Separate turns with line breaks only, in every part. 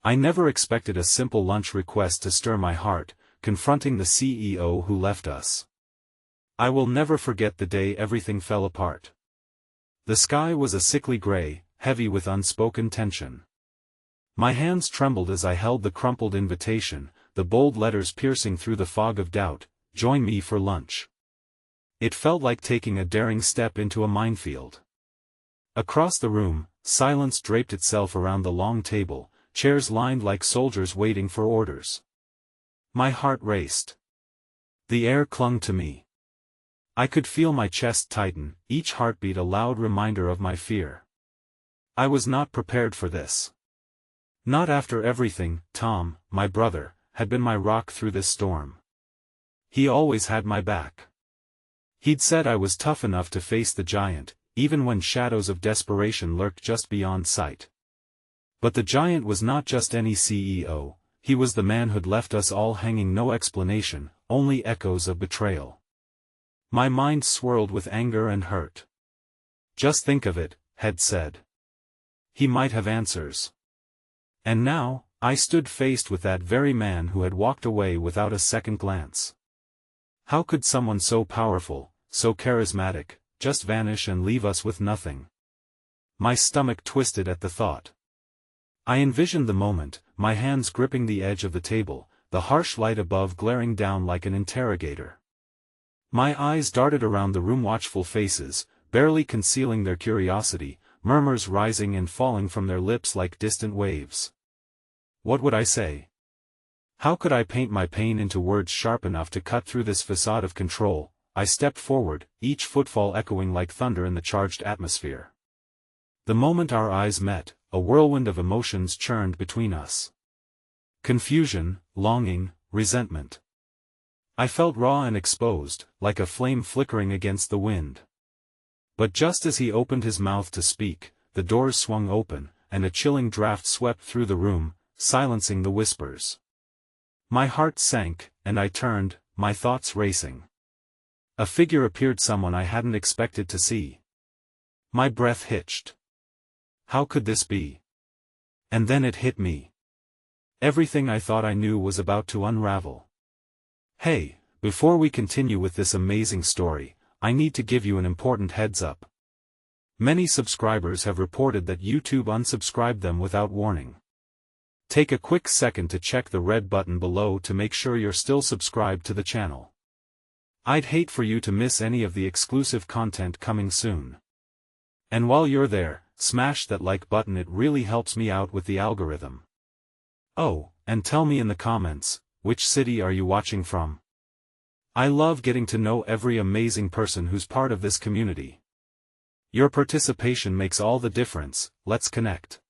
I never expected a simple lunch request to stir my heart, confronting the CEO who left us. I will never forget the day everything fell apart. The sky was a sickly gray, heavy with unspoken tension. My hands trembled as I held the crumpled invitation, the bold letters piercing through the fog of doubt, "Join me for lunch." It felt like taking a daring step into a minefield. Across the room, silence draped itself around the long table, chairs lined like soldiers waiting for orders. My heart raced. The air clung to me. I could feel my chest tighten, each heartbeat a loud reminder of my fear. I was not prepared for this. Not after everything. Tom, my brother, had been my rock through this storm. He always had my back. He'd said I was tough enough to face the giant, even when shadows of desperation lurked just beyond sight. But the giant was not just any CEO, he was the man who'd left us all hanging, no explanation, only echoes of betrayal. My mind swirled with anger and hurt. Just think of it, had said. He might have answers. And now, I stood faced with that very man who had walked away without a second glance. How could someone so powerful, so charismatic, just vanish and leave us with nothing? My stomach twisted at the thought. I envisioned the moment, my hands gripping the edge of the table, the harsh light above glaring down like an interrogator. My eyes darted around the room, watchful faces, barely concealing their curiosity, murmurs rising and falling from their lips like distant waves. What would I say? How could I paint my pain into words sharp enough to cut through this facade of control? I stepped forward, each footfall echoing like thunder in the charged atmosphere. The moment our eyes met, a whirlwind of emotions churned between us. Confusion, longing, resentment. I felt raw and exposed, like a flame flickering against the wind. But just as he opened his mouth to speak, the doors swung open, and a chilling draft swept through the room, silencing the whispers. My heart sank, and I turned, my thoughts racing. A figure appeared, someone I hadn't expected to see. My breath hitched. How could this be? And then it hit me. Everything I thought I knew was about to unravel. Hey, before we continue with this amazing story, I need to give you an important heads up. Many subscribers have reported that YouTube unsubscribed them without warning. Take a quick second to check the red button below to make sure you're still subscribed to the channel. I'd hate for you to miss any of the exclusive content coming soon. And while you're there, smash that like button, it really helps me out with the algorithm. Oh, and tell me in the comments, which city are you watching from? I love getting to know every amazing person who's part of this community. Your participation makes all the difference. Let's connect.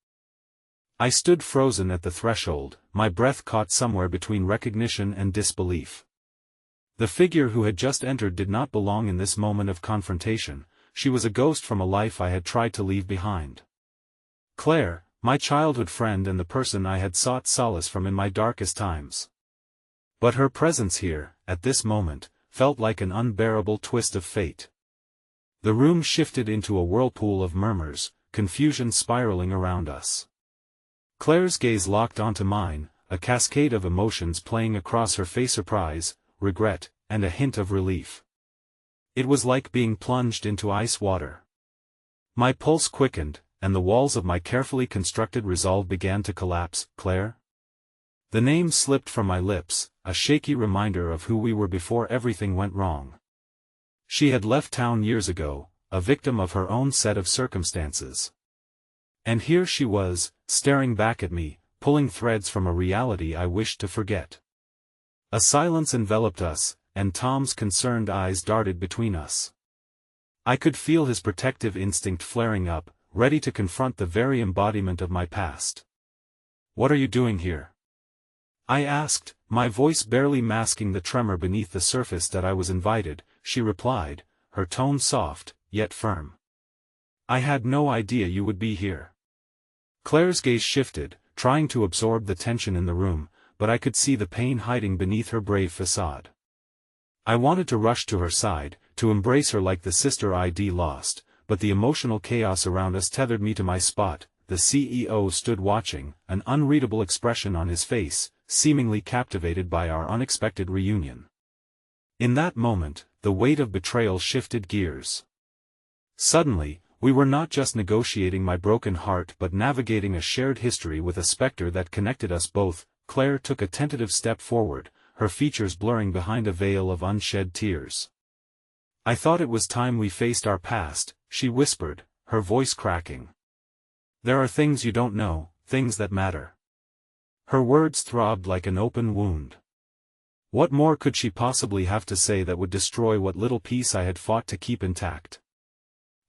I stood frozen at the threshold, my breath caught somewhere between recognition and disbelief. The figure who had just entered did not belong in this moment of confrontation. She was a ghost from a life I had tried to leave behind. Claire, my childhood friend and the person I had sought solace from in my darkest times. But her presence here, at this moment, felt like an unbearable twist of fate. The room shifted into a whirlpool of murmurs, confusion spiraling around us. Claire's gaze locked onto mine, a cascade of emotions playing across her face: surprise, regret, and a hint of relief. It was like being plunged into ice water. My pulse quickened, and the walls of my carefully constructed resolve began to collapse. Claire? The name slipped from my lips, a shaky reminder of who we were before everything went wrong. She had left town years ago, a victim of her own set of circumstances. And here she was, staring back at me, pulling threads from a reality I wished to forget. A silence enveloped us, and Tom's concerned eyes darted between us. I could feel his protective instinct flaring up, ready to confront the very embodiment of my past. "What are you doing here?" I asked, my voice barely masking the tremor beneath the surface that I was invited. She replied, her tone soft, yet firm. "I had no idea you would be here." Claire's gaze shifted, trying to absorb the tension in the room, but I could see the pain hiding beneath her brave facade. I wanted to rush to her side, to embrace her like the sister I'd lost, but the emotional chaos around us tethered me to my spot, the CEO stood watching, an unreadable expression on his face, seemingly captivated by our unexpected reunion. In that moment, the weight of betrayal shifted gears. Suddenly, we were not just negotiating my broken heart but navigating a shared history with a specter that connected us both. Claire took a tentative step forward, her features blurring behind a veil of unshed tears. "I thought it was time we faced our past," she whispered, her voice cracking. "There are things you don't know, things that matter." Her words throbbed like an open wound. What more could she possibly have to say that would destroy what little peace I had fought to keep intact?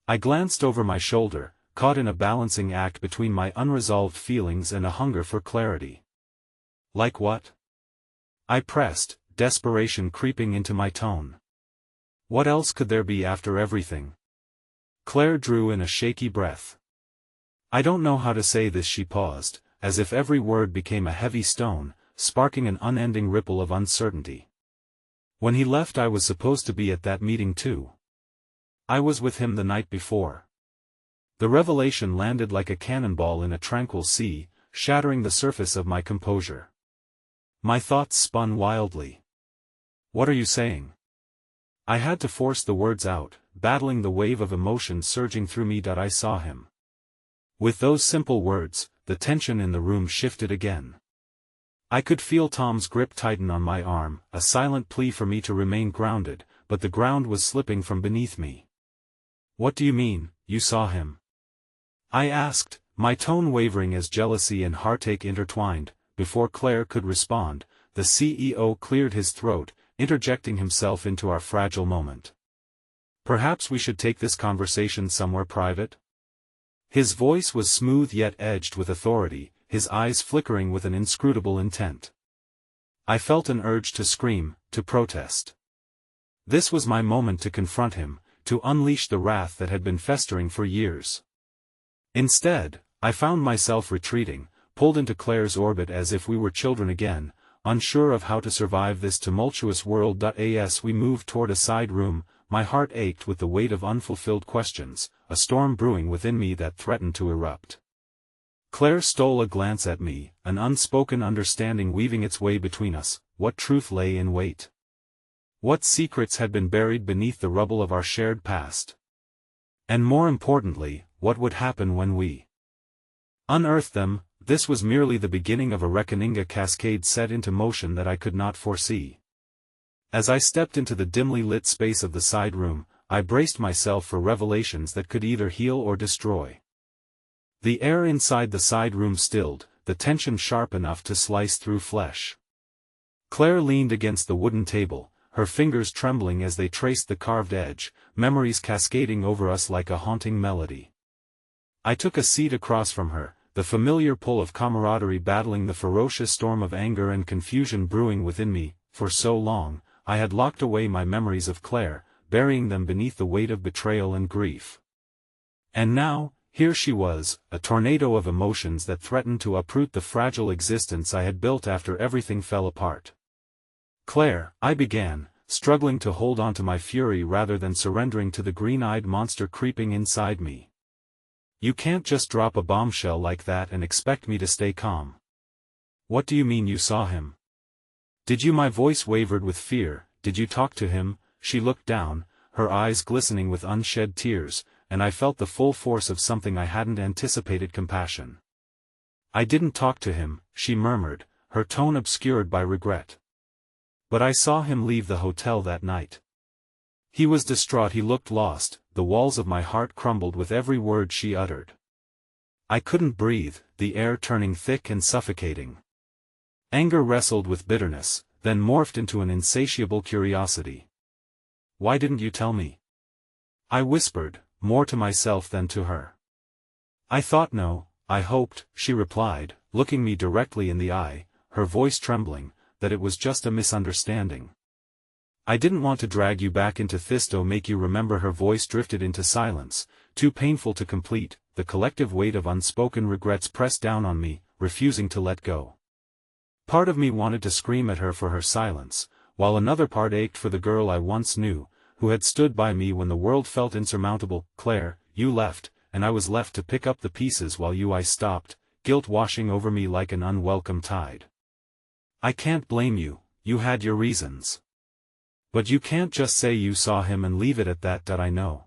I glanced over my shoulder, caught in a balancing act between my unresolved feelings and a hunger for clarity. "Like what?" I pressed, desperation creeping into my tone. "What else could there be after everything?" Claire drew in a shaky breath. "I don't know how to say this," she paused, as if every word became a heavy stone, sparking an unending ripple of uncertainty. "When he left I was supposed to be at that meeting too. I was with him the night before." The revelation landed like a cannonball in a tranquil sea, shattering the surface of my composure. My thoughts spun wildly. "What are you saying?" I had to force the words out, battling the wave of emotion surging through me. "I saw him." With those simple words, the tension in the room shifted again. I could feel Tom's grip tighten on my arm, a silent plea for me to remain grounded, but the ground was slipping from beneath me. "What do you mean, you saw him?" I asked, my tone wavering as jealousy and heartache intertwined. Before Claire could respond, the CEO cleared his throat, interjecting himself into our fragile moment. "Perhaps we should take this conversation somewhere private?" His voice was smooth yet edged with authority, his eyes flickering with an inscrutable intent. I felt an urge to scream, to protest. This was my moment to confront him, to unleash the wrath that had been festering for years. Instead, I found myself retreating, pulled into Claire's orbit as if we were children again, unsure of how to survive this tumultuous world. As we moved toward a side room, my heart ached with the weight of unfulfilled questions, a storm brewing within me that threatened to erupt. Claire stole a glance at me, an unspoken understanding weaving its way between us. What truth lay in wait? What secrets had been buried beneath the rubble of our shared past? And more importantly, what would happen when we unearthed them? This was merely the beginning of a reckoning, a cascade set into motion that I could not foresee. As I stepped into the dimly lit space of the side room, I braced myself for revelations that could either heal or destroy. The air inside the side room stilled, the tension sharp enough to slice through flesh. Claire leaned against the wooden table, her fingers trembling as they traced the carved edge, memories cascading over us like a haunting melody. I took a seat across from her, the familiar pull of camaraderie battling the ferocious storm of anger and confusion brewing within me. For so long, I had locked away my memories of Claire, burying them beneath the weight of betrayal and grief. And now, here she was, a tornado of emotions that threatened to uproot the fragile existence I had built after everything fell apart. "Claire," I began, struggling to hold on to my fury rather than surrendering to the green-eyed monster creeping inside me. "You can't just drop a bombshell like that and expect me to stay calm. What do you mean you saw him? Did you?" My voice wavered with fear. "Did you talk to him?" She looked down, her eyes glistening with unshed tears, and I felt the full force of something I hadn't anticipated: compassion. "I didn't talk to him," she murmured, her tone obscured by regret. "But I saw him leave the hotel that night." He was distraught, he looked lost, the walls of my heart crumbled with every word she uttered. I couldn't breathe, the air turning thick and suffocating. Anger wrestled with bitterness, then morphed into an insatiable curiosity. "Why didn't you tell me?" I whispered, more to myself than to her. "I thought no, I hoped," she replied, looking me directly in the eye, her voice trembling, "that it was just a misunderstanding. I didn't want to drag you back into this or make you remember." Her voice drifted into silence, too painful to complete. The collective weight of unspoken regrets pressed down on me, refusing to let go. Part of me wanted to scream at her for her silence, while another part ached for the girl I once knew, who had stood by me when the world felt insurmountable. "Claire, you left, and I was left to pick up the pieces while I stopped, guilt washing over me like an unwelcome tide. I can't blame you, you had your reasons. But you can't just say you saw him and leave it at that. I know.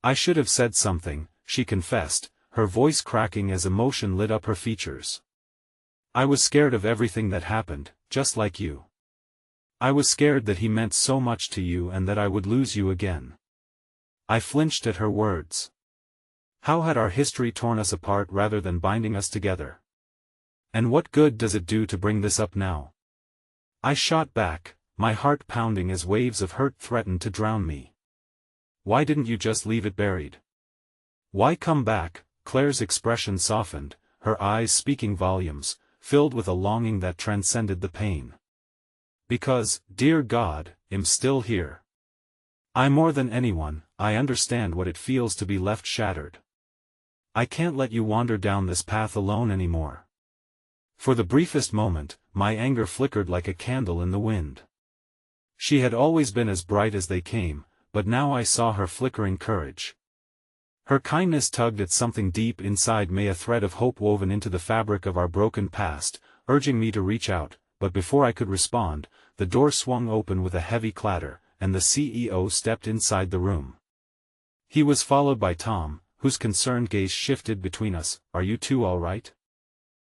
I should have said something, she confessed, her voice cracking as emotion lit up her features. I was scared of everything that happened, just like you. I was scared that he meant so much to you and that I would lose you again. I flinched at her words. How had our history torn us apart rather than binding us together? And what good does it do to bring this up now? I shot back, my heart pounding as waves of hurt threatened to drown me. Why didn't you just leave it buried? Why come back? Claire's expression softened, her eyes speaking volumes, filled with a longing that transcended the pain. Because, dear God, I'm still here. I more than anyone, I understand what it feels to be left shattered. I can't let you wander down this path alone anymore. For the briefest moment, my anger flickered like a candle in the wind. She had always been as bright as they came, but now I saw her flickering courage. Her kindness tugged at something deep inside me, a thread of hope woven into the fabric of our broken past, urging me to reach out, but before I could respond, the door swung open with a heavy clatter, and the CEO stepped inside the room. He was followed by Tom, whose concerned gaze shifted between us. Are you two all right?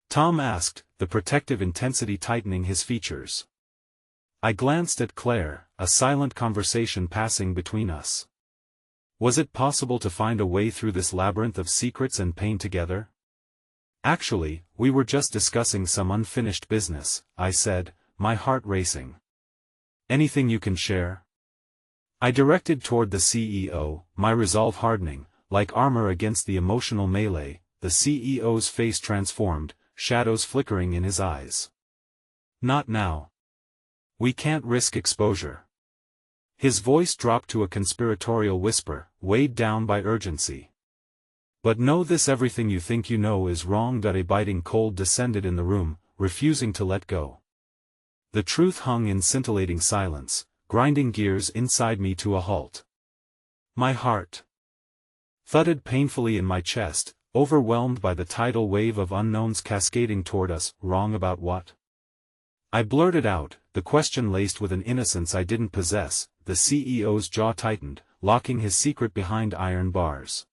Tom asked, the protective intensity tightening his features. I glanced at Claire, a silent conversation passing between us. Was it possible to find a way through this labyrinth of secrets and pain together? Actually, we were just discussing some unfinished business, I said, my heart racing. Anything you can share? I directed toward the CEO, my resolve hardening, like armor against the emotional melee. The CEO's face transformed, shadows flickering in his eyes. Not now. We can't risk exposure. His voice dropped to a conspiratorial whisper, weighed down by urgency. But know this: everything you think you know is wrong. A biting cold descended in the room, refusing to let go. The truth hung in scintillating silence, grinding gears inside me to a halt. My heart thudded painfully in my chest, overwhelmed by the tidal wave of unknowns cascading toward us. Wrong about what? I blurted out, the question laced with an innocence I didn't possess. The CEO's jaw tightened, locking his secret behind iron bars.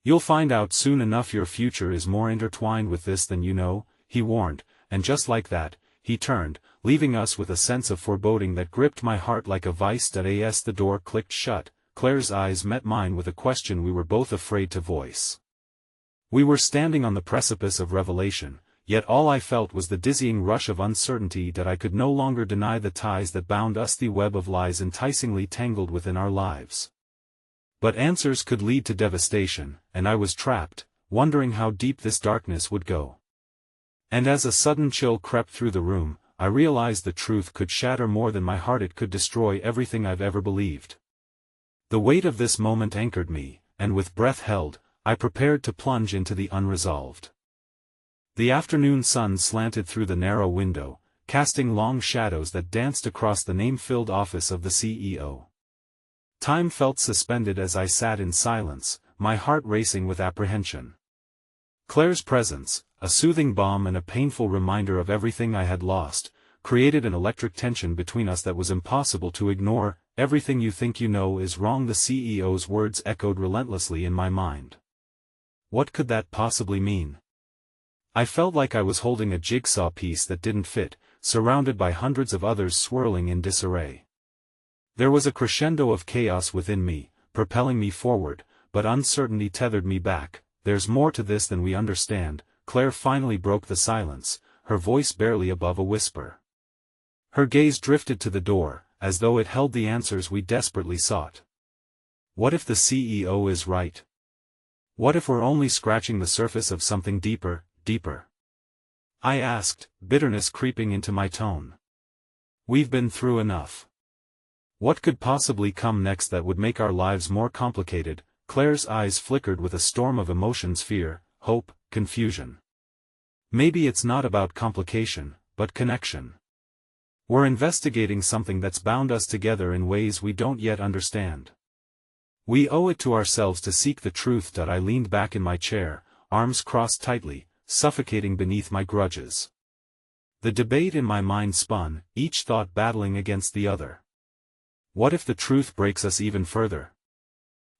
You'll find out soon enough. Your future is more intertwined with this than you know, he warned, and just like that, he turned, leaving us with a sense of foreboding that gripped my heart like a vice. As the door clicked shut, Claire's eyes met mine with a question we were both afraid to voice. We were standing on the precipice of revelation, yet all I felt was the dizzying rush of uncertainty that I could no longer deny the ties that bound us, the web of lies enticingly tangled within our lives. But answers could lead to devastation, and I was trapped, wondering how deep this darkness would go. And as a sudden chill crept through the room, I realized the truth could shatter more than my heart. It could destroy everything I've ever believed. The weight of this moment anchored me, and with breath held, I prepared to plunge into the unresolved. The afternoon sun slanted through the narrow window, casting long shadows that danced across the name-filled office of the CEO. Time felt suspended as I sat in silence, my heart racing with apprehension. Claire's presence, a soothing balm and a painful reminder of everything I had lost, created an electric tension between us that was impossible to ignore. Everything you think you know is wrong. The CEO's words echoed relentlessly in my mind. What could that possibly mean? I felt like I was holding a jigsaw piece that didn't fit, surrounded by hundreds of others swirling in disarray. There was a crescendo of chaos within me, propelling me forward, but uncertainty tethered me back. There's more to this than we understand. Claire finally broke the silence, her voice barely above a whisper. Her gaze drifted to the door, as though it held the answers we desperately sought. What if the CEO is right? What if we're only scratching the surface of something deeper? Deeper? I asked, bitterness creeping into my tone. We've been through enough. What could possibly come next that would make our lives more complicated? Claire's eyes flickered with a storm of emotions: fear, hope, confusion. Maybe it's not about complication, but connection. We're investigating something that's bound us together in ways we don't yet understand. We owe it to ourselves to seek the truth. I leaned back in my chair, arms crossed tightly, suffocating beneath my grudges. The debate in my mind spun, each thought battling against the other. What if the truth breaks us even further?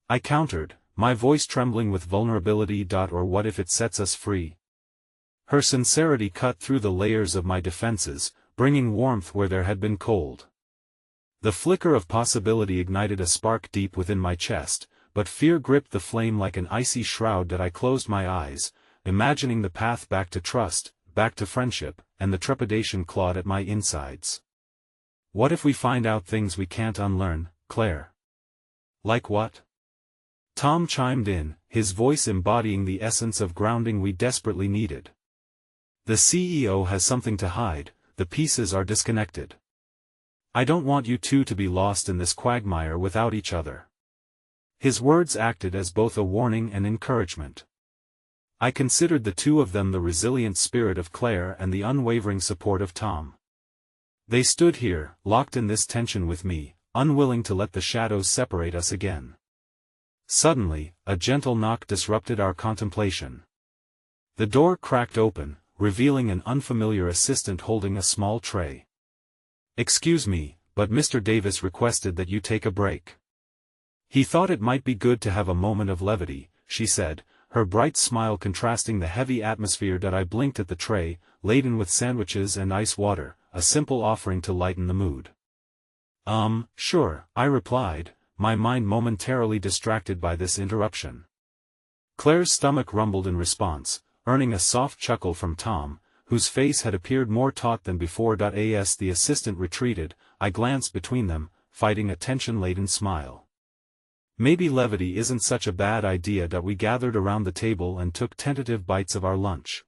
I countered, my voice trembling with vulnerability. Or what if it sets us free? Her sincerity cut through the layers of my defenses, bringing warmth where there had been cold. The flicker of possibility ignited a spark deep within my chest, but fear gripped the flame like an icy shroud. I closed my eyes, imagining the path back to trust, back to friendship, and the trepidation clawed at my insides. What if we find out things we can't unlearn, Claire? Like what? Tom chimed in, his voice embodying the essence of grounding we desperately needed. The CEO has something to hide, the pieces are disconnected. I don't want you two to be lost in this quagmire without each other. His words acted as both a warning and encouragement. I considered the two of them the resilient spirit of Claire and the unwavering support of Tom. They stood here, locked in this tension with me, unwilling to let the shadows separate us again. Suddenly, a gentle knock disrupted our contemplation. The door cracked open, revealing an unfamiliar assistant holding a small tray. "Excuse me, but Mr. Davis requested that you take a break. He thought it might be good to have a moment of levity," she said, her bright smile contrasting the heavy atmosphere. I blinked at the tray, laden with sandwiches and ice water, a simple offering to lighten the mood. Sure," I replied, my mind momentarily distracted by this interruption. Claire's stomach rumbled in response, earning a soft chuckle from Tom, whose face had appeared more taut than before. As the assistant retreated, I glanced between them, fighting a tension-laden smile. Maybe levity isn't such a bad idea. We gathered around the table and took tentative bites of our lunch.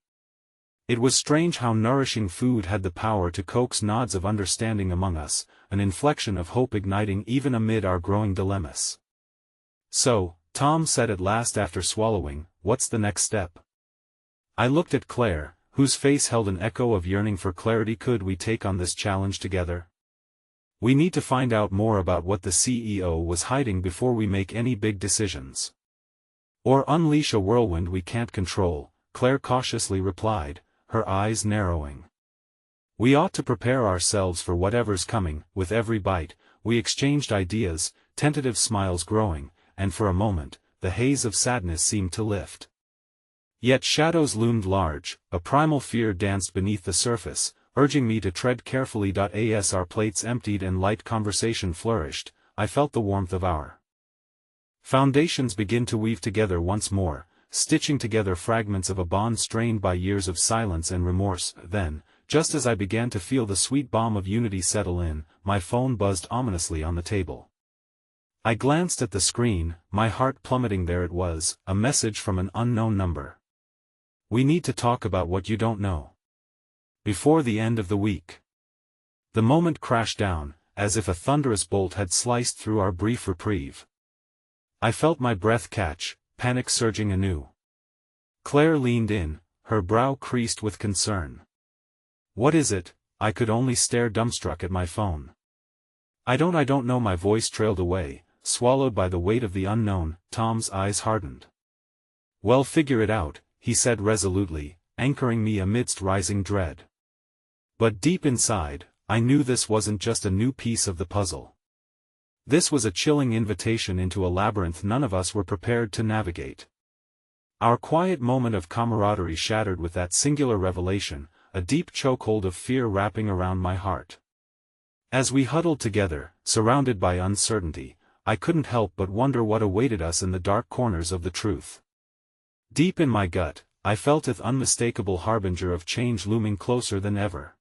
It was strange how nourishing food had the power to coax nods of understanding among us, an inflection of hope igniting even amid our growing dilemmas. "So," Tom said at last after swallowing, "what's the next step?" I looked at Claire, whose face held an echo of yearning for clarity. "Could we take on this challenge together? We need to find out more about what the CEO was hiding before we make any big decisions. Or unleash a whirlwind we can't control," Claire cautiously replied, her eyes narrowing. "We ought to prepare ourselves for whatever's coming." With every bite, we exchanged ideas, tentative smiles growing, and for a moment, the haze of sadness seemed to lift. Yet shadows loomed large, a primal fear danced beneath the surface, urging me to tread carefully. As our plates emptied and light conversation flourished, I felt the warmth of our foundations begin to weave together once more, stitching together fragments of a bond strained by years of silence and remorse. Then, just as I began to feel the sweet balm of unity settle in, my phone buzzed ominously on the table. I glanced at the screen, my heart plummeting. There it was, a message from an unknown number. "We need to talk about what you don't know. Before the end of the week." The moment crashed down, as if a thunderous bolt had sliced through our brief reprieve. I felt my breath catch, panic surging anew. Claire leaned in, her brow creased with concern. "What is it?" I could only stare dumbstruck at my phone. I don't know." My voice trailed away, swallowed by the weight of the unknown. Tom's eyes hardened. "Well, figure it out," he said resolutely, anchoring me amidst rising dread. But deep inside, I knew this wasn't just a new piece of the puzzle. This was a chilling invitation into a labyrinth none of us were prepared to navigate. Our quiet moment of camaraderie shattered with that singular revelation, a deep chokehold of fear wrapping around my heart. As we huddled together, surrounded by uncertainty, I couldn't help but wonder what awaited us in the dark corners of the truth. Deep in my gut, I felt an unmistakable harbinger of change looming closer than ever.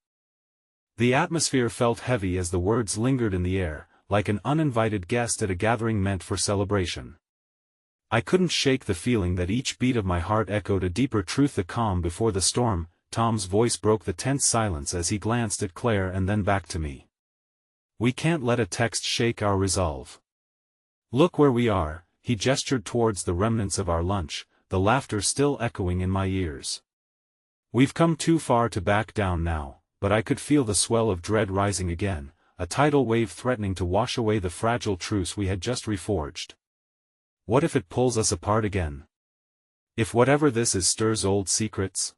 The atmosphere felt heavy as the words lingered in the air, like an uninvited guest at a gathering meant for celebration. I couldn't shake the feeling that each beat of my heart echoed a deeper truth. The calm before the storm. Tom's voice broke the tense silence as he glanced at Claire and then back to me. "We can't let a text shake our resolve. Look where we are." He gestured towards the remnants of our lunch, the laughter still echoing in my ears. "We've come too far to back down now." But I could feel the swell of dread rising again, a tidal wave threatening to wash away the fragile truce we had just reforged. What if it pulls us apart again? If whatever this is stirs old secrets?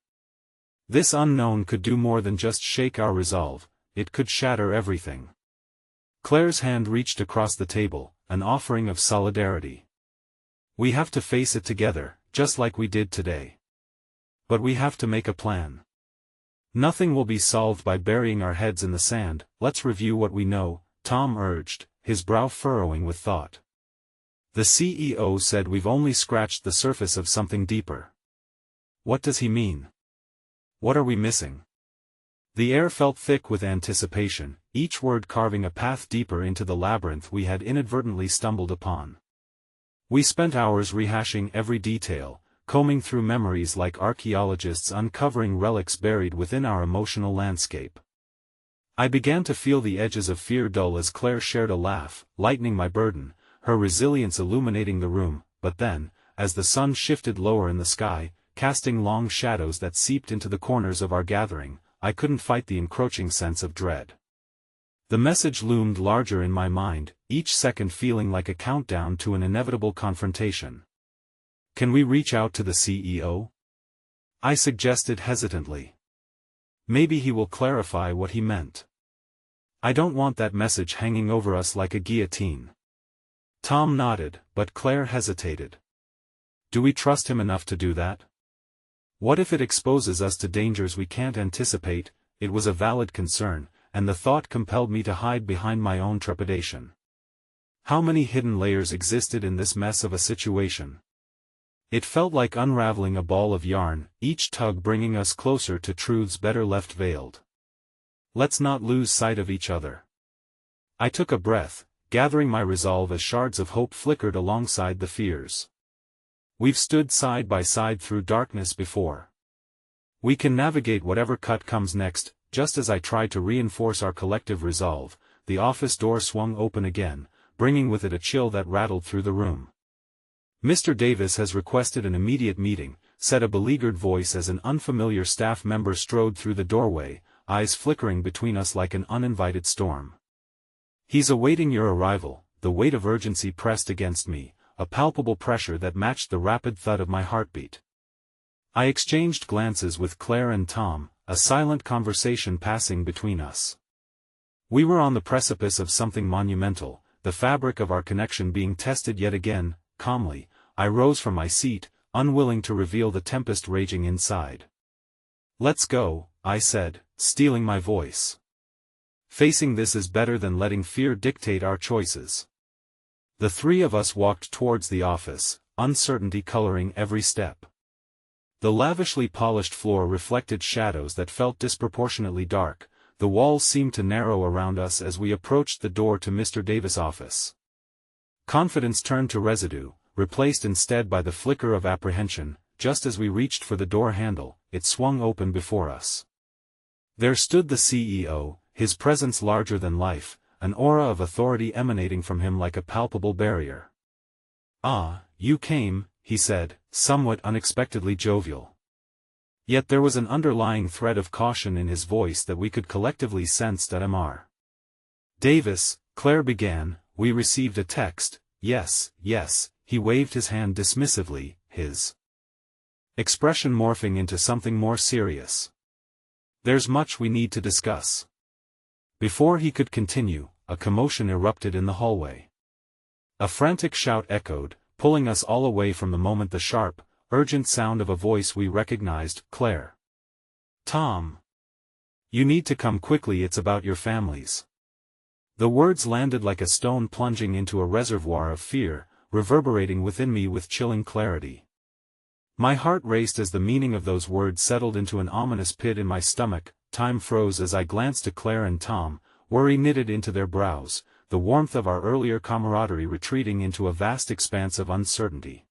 This unknown could do more than just shake our resolve, it could shatter everything. Claire's hand reached across the table, an offering of solidarity. We have to face it together, just like we did today. But we have to make a plan. Nothing will be solved by burying our heads in the sand. Let's review what we know, Tom urged, his brow furrowing with thought. The CEO said we've only scratched the surface of something deeper. What does he mean? What are we missing? The air felt thick with anticipation, each word carving a path deeper into the labyrinth we had inadvertently stumbled upon. We spent hours rehashing every detail, combing through memories like archaeologists uncovering relics buried within our emotional landscape. I began to feel the edges of fear dull as Claire shared a laugh, lightening my burden, her resilience illuminating the room, but then, as the sun shifted lower in the sky, casting long shadows that seeped into the corners of our gathering, I couldn't fight the encroaching sense of dread. The message loomed larger in my mind, each second feeling like a countdown to an inevitable confrontation. Can we reach out to the CEO? I suggested hesitantly. Maybe he will clarify what he meant. I don't want that message hanging over us like a guillotine. Tom nodded, but Claire hesitated. Do we trust him enough to do that? What if it exposes us to dangers we can't anticipate? It was a valid concern, and the thought compelled me to hide behind my own trepidation. How many hidden layers existed in this mess of a situation? It felt like unraveling a ball of yarn, each tug bringing us closer to truths better left veiled. Let's not lose sight of each other. I took a breath, gathering my resolve as shards of hope flickered alongside the fears. We've stood side by side through darkness before. We can navigate whatever cut comes next. Just as I tried to reinforce our collective resolve, the office door swung open again, bringing with it a chill that rattled through the room. Mr. Davis has requested an immediate meeting, said a beleaguered voice as an unfamiliar staff member strode through the doorway, eyes flickering between us like an uninvited storm. He's awaiting your arrival. The weight of urgency pressed against me, a palpable pressure that matched the rapid thud of my heartbeat. I exchanged glances with Claire and Tom, a silent conversation passing between us. We were on the precipice of something monumental, the fabric of our connection being tested yet again. Calmly, I rose from my seat, unwilling to reveal the tempest raging inside. Let's go, I said, steeling my voice. Facing this is better than letting fear dictate our choices. The three of us walked towards the office, uncertainty coloring every step. The lavishly polished floor reflected shadows that felt disproportionately dark. The walls seemed to narrow around us as we approached the door to Mr. Davis' office. Confidence turned to residue, replaced instead by the flicker of apprehension. Just as we reached for the door handle, it swung open before us. There stood the CEO, his presence larger than life, an aura of authority emanating from him like a palpable barrier. "Ah, you came," he said, somewhat unexpectedly jovial. Yet there was an underlying thread of caution in his voice that we could collectively sense at Mr. Davis, Claire began, we received a text. Yes, he waved his hand dismissively, his expression morphing into something more serious. There's much we need to discuss. Before he could continue, a commotion erupted in the hallway. A frantic shout echoed, pulling us all away from the moment the sharp, urgent sound of a voice we recognized. Claire. Tom. You need to come quickly, it's about your families. The words landed like a stone plunging into a reservoir of fear, reverberating within me with chilling clarity. My heart raced as the meaning of those words settled into an ominous pit in my stomach. Time froze as I glanced at Claire and Tom, worry knitted into their brows, the warmth of our earlier camaraderie retreating into a vast expanse of uncertainty.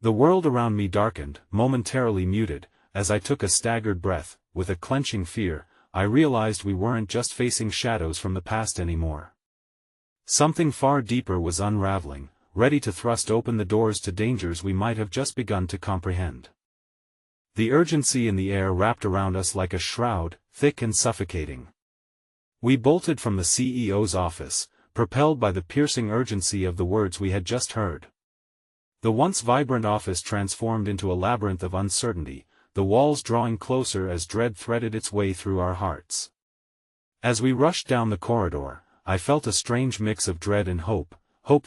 The world around me darkened, momentarily muted, as I took a staggered breath. With a clenching fear, I realized we weren't just facing shadows from the past anymore. Something far deeper was unraveling, ready to thrust open the doors to dangers we might have just begun to comprehend. The urgency in the air wrapped around us like a shroud, thick and suffocating. We bolted from the CEO's office, propelled by the piercing urgency of the words we had just heard. The once vibrant office transformed into a labyrinth of uncertainty, the walls drawing closer as dread threaded its way through our hearts. As we rushed down the corridor, I felt a strange mix of dread and hope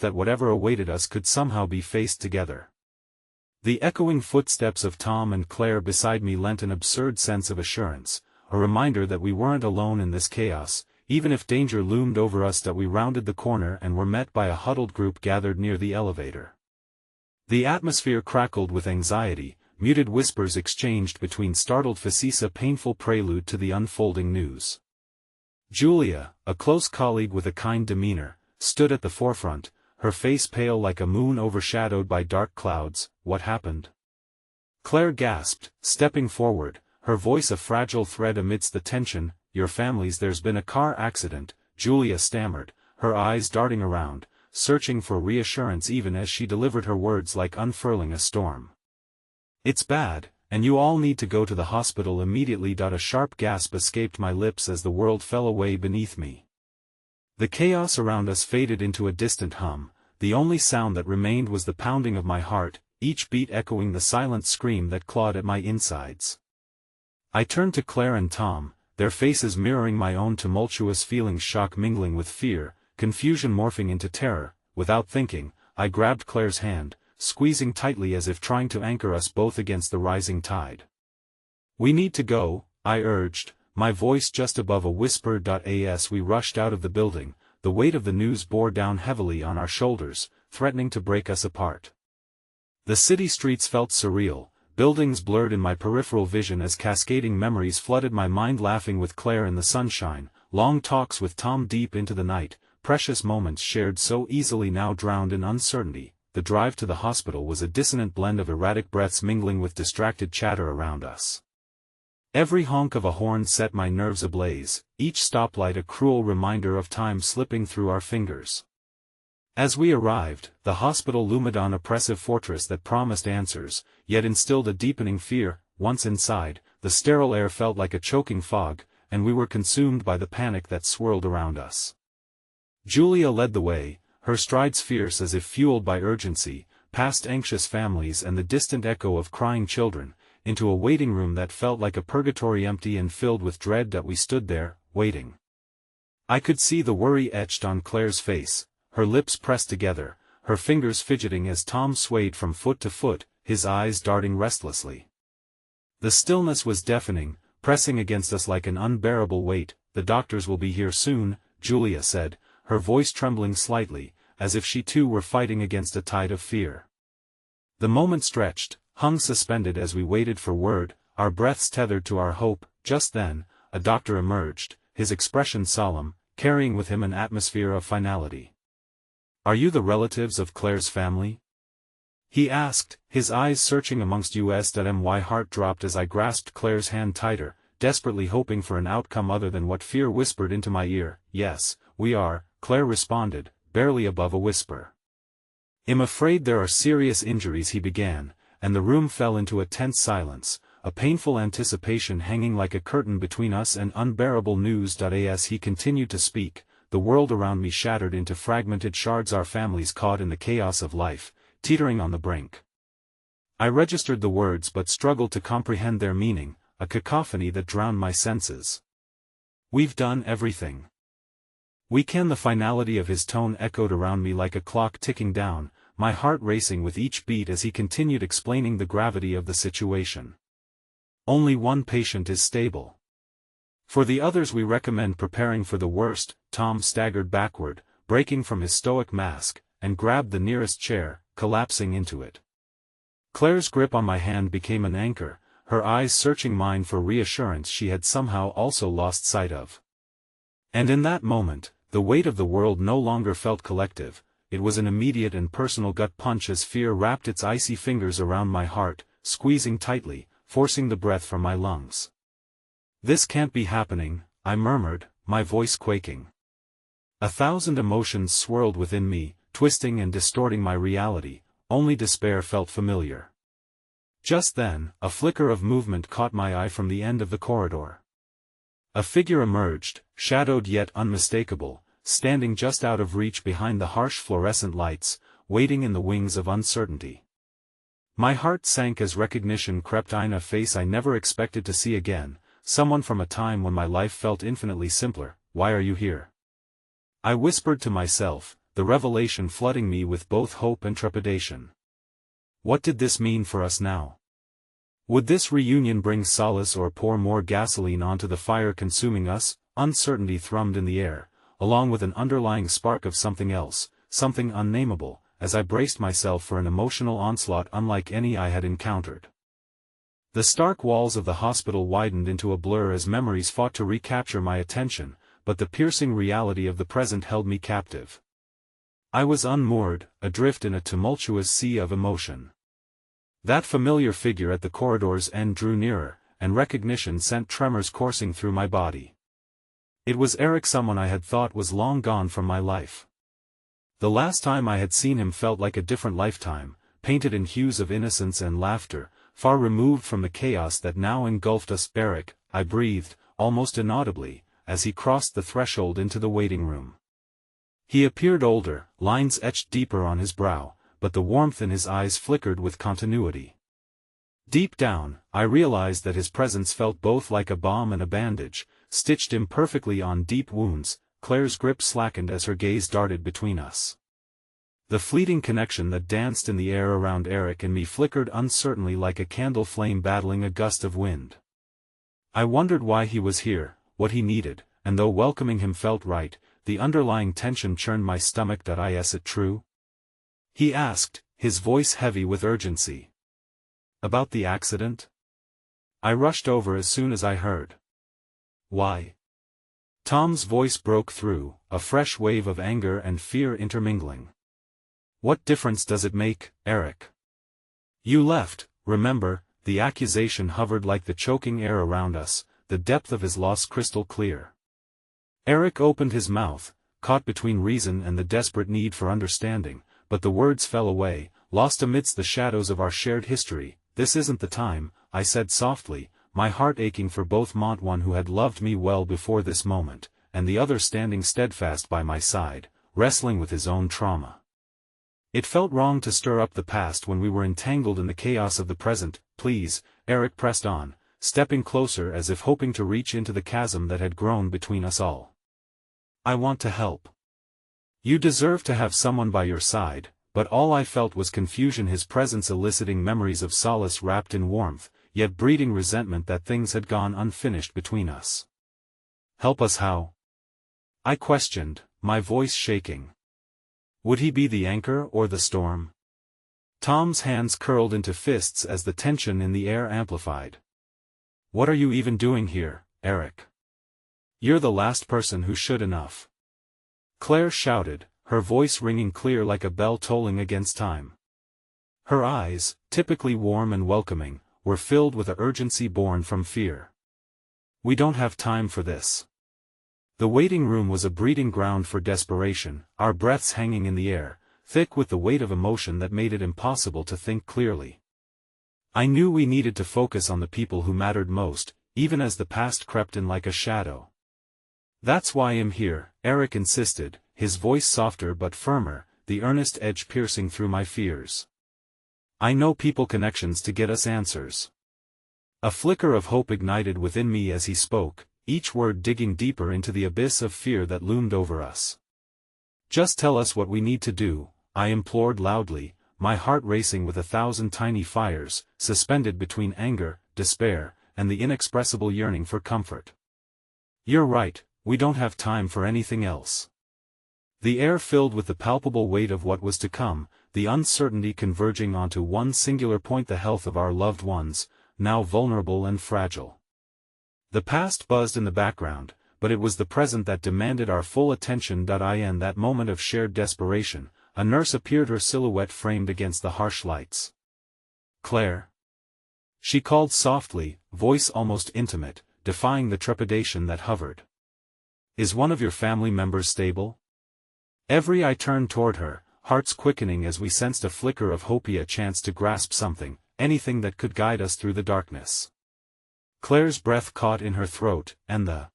that whatever awaited us could somehow be faced together. The echoing footsteps of Tom and Claire beside me lent an absurd sense of assurance, a reminder that we weren't alone in this chaos, even if danger loomed over us. That we rounded the corner and were met by a huddled group gathered near the elevator. The atmosphere crackled with anxiety, muted whispers exchanged between startled faces, a painful prelude to the unfolding news. Julia, a close colleague with a kind demeanor, stood at the forefront, her face pale like a moon overshadowed by dark clouds. What happened? Claire gasped, stepping forward, her voice a fragile thread amidst the tension. Your family's. There's been a car accident, Julia stammered, her eyes darting around, searching for reassurance even as she delivered her words like unfurling a storm. It's bad, and you all need to go to the hospital immediately. A sharp gasp escaped my lips as the world fell away beneath me. The chaos around us faded into a distant hum, the only sound that remained was the pounding of my heart, each beat echoing the silent scream that clawed at my insides. I turned to Claire and Tom, their faces mirroring my own tumultuous feelings, shock mingling with fear, confusion morphing into terror. Without thinking, I grabbed Claire's hand, squeezing tightly as if trying to anchor us both against the rising tide. We need to go, I urged, my voice just above a whisper. As we rushed out of the building, the weight of the news bore down heavily on our shoulders, threatening to break us apart. The city streets felt surreal, buildings blurred in my peripheral vision as cascading memories flooded my mind. Laughing with Claire in the sunshine, long talks with Tom deep into the night, precious moments shared so easily now drowned in uncertainty. The drive to the hospital was a dissonant blend of erratic breaths mingling with distracted chatter around us. Every honk of a horn set my nerves ablaze, each stoplight a cruel reminder of time slipping through our fingers. As we arrived, the hospital loomed an oppressive fortress that promised answers, yet instilled a deepening fear. Once inside, the sterile air felt like a choking fog, and we were consumed by the panic that swirled around us. Julia led the way, her strides fierce as if fueled by urgency, past anxious families and the distant echo of crying children, into a waiting room that felt like a purgatory, empty and filled with dread. We stood there, waiting. I could see the worry etched on Claire's face, her lips pressed together, her fingers fidgeting as Tom swayed from foot to foot, his eyes darting restlessly. The stillness was deafening, pressing against us like an unbearable weight. The doctors will be here soon, Julia said, her voice trembling slightly, as if she too were fighting against a tide of fear. The moment stretched, hung suspended as we waited for word, our breaths tethered to our hope. Just then, a doctor emerged, his expression solemn, carrying with him an atmosphere of finality. Are you the relatives of Claire's family? He asked, his eyes searching amongst us. My heart dropped as I grasped Claire's hand tighter, desperately hoping for an outcome other than what fear whispered into my ear. Yes, we are, Claire responded, barely above a whisper. I'm afraid there are serious injuries, he began, and the room fell into a tense silence, a painful anticipation hanging like a curtain between us and unbearable news. As he continued to speak, the world around me shattered into fragmented shards, our families caught in the chaos of life, teetering on the brink. I registered the words but struggled to comprehend their meaning, a cacophony that drowned my senses. We've done everything. We can. The finality of his tone echoed around me like a clock ticking down, my heart racing with each beat as he continued explaining the gravity of the situation. Only one patient is stable. For the others we recommend preparing for the worst. Tom staggered backward, breaking from his stoic mask, and grabbed the nearest chair, collapsing into it. Claire's grip on my hand became an anchor, her eyes searching mine for reassurance she had somehow also lost sight of. And in that moment, the weight of the world no longer felt collective, it was an immediate and personal gut punch as fear wrapped its icy fingers around my heart, squeezing tightly, forcing the breath from my lungs. This can't be happening, I murmured, my voice quaking. 1,000 emotions swirled within me, twisting and distorting my reality, only despair felt familiar. Just then, a flicker of movement caught my eye from the end of the corridor. A figure emerged, shadowed yet unmistakable, standing just out of reach behind the harsh fluorescent lights, waiting in the wings of uncertainty. My heart sank as recognition crept in a face I never expected to see again, someone from a time when my life felt infinitely simpler. "Why are you here?" I whispered to myself, the revelation flooding me with both hope and trepidation. What did this mean for us now? Would this reunion bring solace or pour more gasoline onto the fire consuming us? Uncertainty thrummed in the air, along with an underlying spark of something else, something unnameable, as I braced myself for an emotional onslaught unlike any I had encountered. The stark walls of the hospital widened into a blur as memories fought to recapture my attention, but the piercing reality of the present held me captive. I was unmoored, adrift in a tumultuous sea of emotion. That familiar figure at the corridor's end drew nearer, and recognition sent tremors coursing through my body. It was Eric, someone I had thought was long gone from my life. The last time I had seen him felt like a different lifetime, painted in hues of innocence and laughter, far removed from the chaos that now engulfed us. "Eric," I breathed, almost inaudibly, as he crossed the threshold into the waiting room. He appeared older, lines etched deeper on his brow, but the warmth in his eyes flickered with continuity. Deep down, I realized that his presence felt both like a balm and a bandage, stitched imperfectly on deep wounds. Claire's grip slackened as her gaze darted between us. The fleeting connection that danced in the air around Eric and me flickered uncertainly like a candle flame battling a gust of wind. I wondered why he was here, what he needed, and though welcoming him felt right, the underlying tension churned my stomach. "Is it true?" he asked, his voice heavy with urgency. "About the accident?" I rushed over as soon as I heard. "Why?" Tom's voice broke through, a fresh wave of anger and fear intermingling. "What difference does it make, Eric? You left, remember?" The accusation hovered like the choking air around us, the depth of his loss crystal clear. Eric opened his mouth, caught between reason and the desperate need for understanding, but the words fell away, lost amidst the shadows of our shared history. "This isn't the time," I said softly, my heart aching for both one who had loved me well before this moment, and the other standing steadfast by my side, wrestling with his own trauma. It felt wrong to stir up the past when we were entangled in the chaos of the present. "Please," Eric pressed on, stepping closer as if hoping to reach into the chasm that had grown between us all. "I want to help. You deserve to have someone by your side." But all I felt was confusion, his presence eliciting memories of solace wrapped in warmth, yet breeding resentment that things had gone unfinished between us. "Help us how?" I questioned, my voice shaking. Would he be the anchor or the storm? Tom's hands curled into fists as the tension in the air amplified. "What are you even doing here, Eric? You're the last person who should." "Enough!" Claire shouted, her voice ringing clear like a bell tolling against time. Her eyes, typically warm and welcoming, were filled with a urgency born from fear. "We don't have time for this." The waiting room was a breeding ground for desperation, our breaths hanging in the air, thick with the weight of emotion that made it impossible to think clearly. I knew we needed to focus on the people who mattered most, even as the past crept in like a shadow. "That's why I'm here," Eric insisted, his voice softer but firmer, the earnest edge piercing through my fears. "I know people connections to get us answers." A flicker of hope ignited within me as he spoke, each word digging deeper into the abyss of fear that loomed over us. "Just tell us what we need to do," I implored loudly, my heart racing with 1,000 tiny fires, suspended between anger, despair, and the inexpressible yearning for comfort. "You're right, we don't have time for anything else." The air filled with the palpable weight of what was to come, the uncertainty converging onto one singular point: the health of our loved ones, now vulnerable and fragile. The past buzzed in the background, but it was the present that demanded our full attention. In that moment of shared desperation, a nurse appeared, her silhouette framed against the harsh lights. "Claire," she called softly, voice almost intimate, defying the trepidation that hovered. "Is one of your family members stable?" Every eye turned toward her, hearts quickening as we sensed a flicker of hope, a chance to grasp something, anything that could guide us through the darkness. Claire's breath caught in her throat, and the